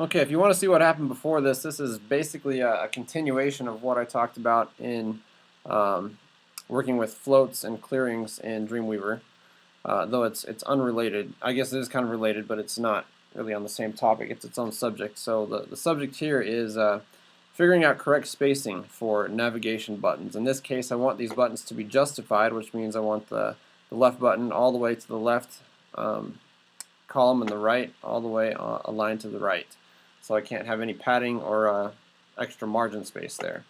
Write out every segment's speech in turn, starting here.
Okay, if you want to see what happened before this is basically a continuation of what I talked about in um, working with floats and clearings in Dreamweaver. Though it's unrelated. I guess it is kind of related, but it's not really on the same topic. It's its own subject. So the subject here is figuring out correct spacing for navigation buttons. In this case, I want these buttons to be justified, which means I want the left button all the way to the left column and the right all the way aligned to the right. So I can't have any padding or extra margin space there.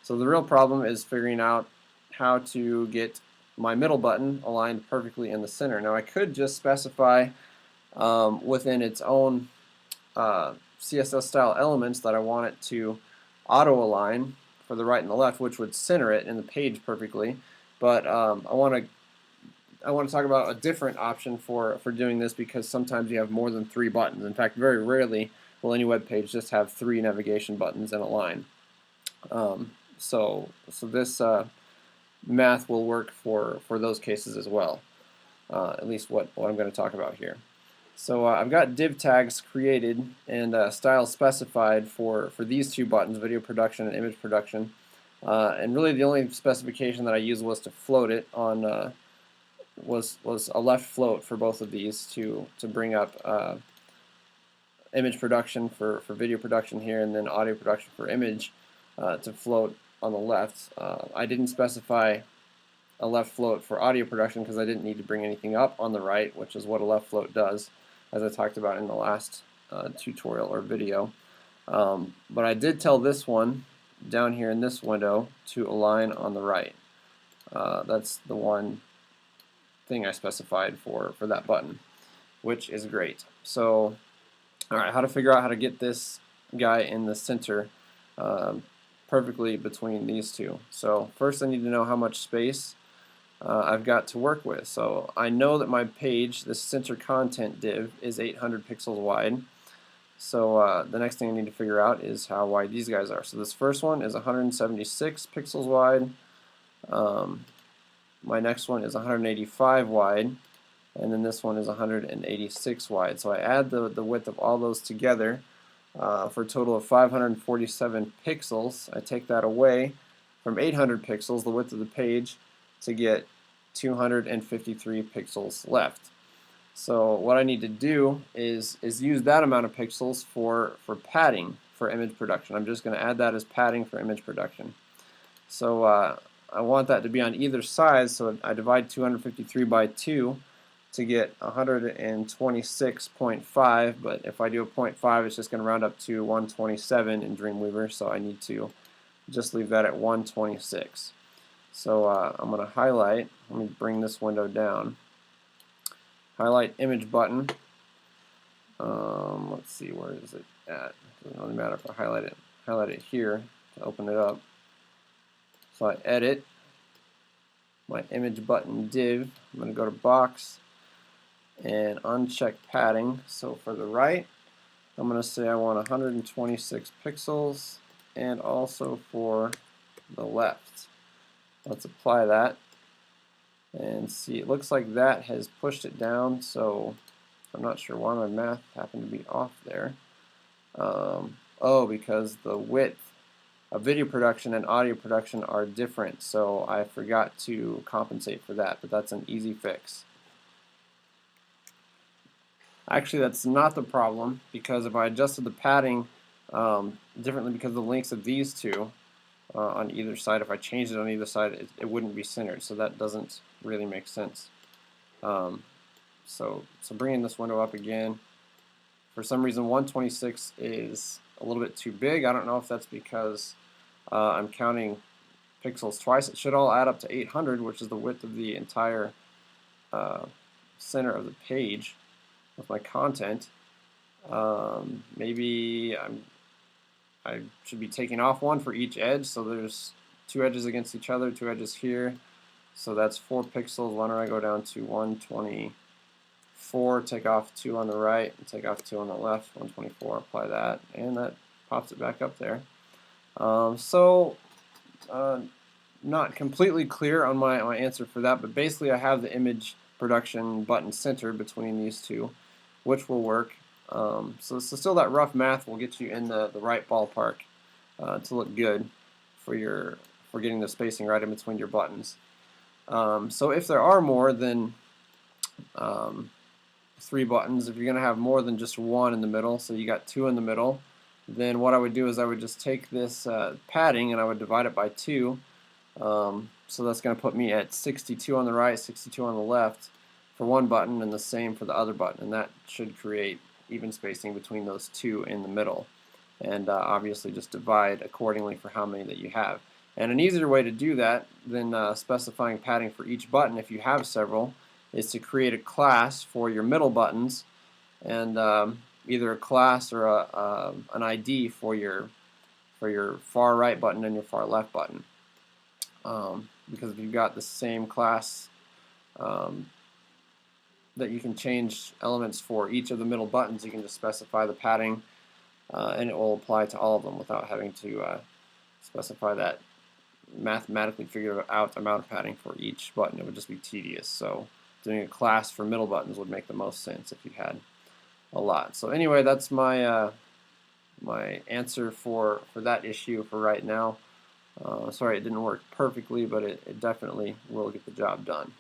So the real problem is figuring out how to get my middle button aligned perfectly in the center. Now I could just specify within its own CSS style elements that I want it to auto align for the right and the left, which would center it in the page perfectly. But I want to talk about a different option for doing this, because sometimes you have more than 3 buttons. In fact, very rarely will any web page just have 3 navigation buttons in a line. So this math will work for those cases as well, at least what I'm going to talk about here. So I've got div tags created and styles specified for these 2 buttons, video production and image production. And really the only specification that I used was to float it on was a left float for both of these to bring up image production for video production here, and then audio production for image to float on the left. I didn't specify a left float for audio production because I didn't need to bring anything up on the right, which is what a left float does, as I talked about in the last tutorial or video. But I did tell this one down here in this window to align on the right. That's the one thing I specified for that button, which is great. So, alright, how to figure out how to get this guy in the center perfectly between these 2. So first I need to know how much space I've got to work with. So I know that my page, this center content div, is 800 pixels wide. So the next thing I need to figure out is how wide these guys are. So this first one is 176 pixels wide. My next one is 185 wide, and then this one is 186 wide. So I add the width of all those together for a total of 547 pixels. I take that away from 800 pixels, the width of the page, to get 253 pixels left. So what I need to do is use that amount of pixels for padding for image production. I'm just going to add that as padding for image production. So I want that to be on either side, so I divide 253 by 2 to get 126.5, but if I do a 0.5, it's just going to round up to 127 in Dreamweaver, so I need to just leave that at 126. So I'm going to highlight, let me bring this window down, highlight image button. Let's see, where is it at? It doesn't really matter if I highlight it here to open it up. So I edit my image button div. I'm going to go to box and uncheck padding. So for the right, I'm going to say I want 126 pixels, and also for the left. Let's apply that and see. It looks like that has pushed it down, so I'm not sure why my math happened to be off there. Oh, because the width of video production and audio production are different, so I forgot to compensate for that, but that's an easy fix. Actually, that's not the problem, because if I adjusted the padding differently because of the lengths of these 2 on either side, if I changed it on either side, it wouldn't be centered, so that doesn't really make sense. So bringing this window up again, for some reason 126 is a little bit too big. I don't know if that's because I'm counting pixels twice. It should all add up to 800, which is the width of the entire center of the page with my content. Maybe I should be taking off one for each edge, so there's 2 edges against each other, 2 edges here, so that's 4 pixels. Why don't I go down to 124, take off 2 on the right, and take off 2 on the left, 124, apply that, and that pops it back up there. Not completely clear on my answer for that, but basically I have the image production button centered between these 2, which will work. So still that rough math will get you in the right ballpark to look good for getting the spacing right in between your buttons. So if there are more than 3 buttons, if you're going to have more than just one in the middle, so you got 2 in the middle, then what I would do is I would just take this padding and I would divide it by 2. So that's going to put me at 62 on the right, 62 on the left for one button, and the same for the other button, and that should create even spacing between those 2 in the middle. And obviously just divide accordingly for how many that you have. And an easier way to do that than specifying padding for each button, if you have several, is to create a class for your middle buttons, and either a class or an ID for your far right button and your far left button. Because if you've got the same class that you can change elements for each of the middle buttons, you can just specify the padding and it will apply to all of them without having to specify that mathematically figure out amount of padding for each button. It would just be tedious. So doing a class for middle buttons would make the most sense if you had a lot. So anyway, that's my my answer for that issue for right now. Sorry it didn't work perfectly, but it definitely will get the job done.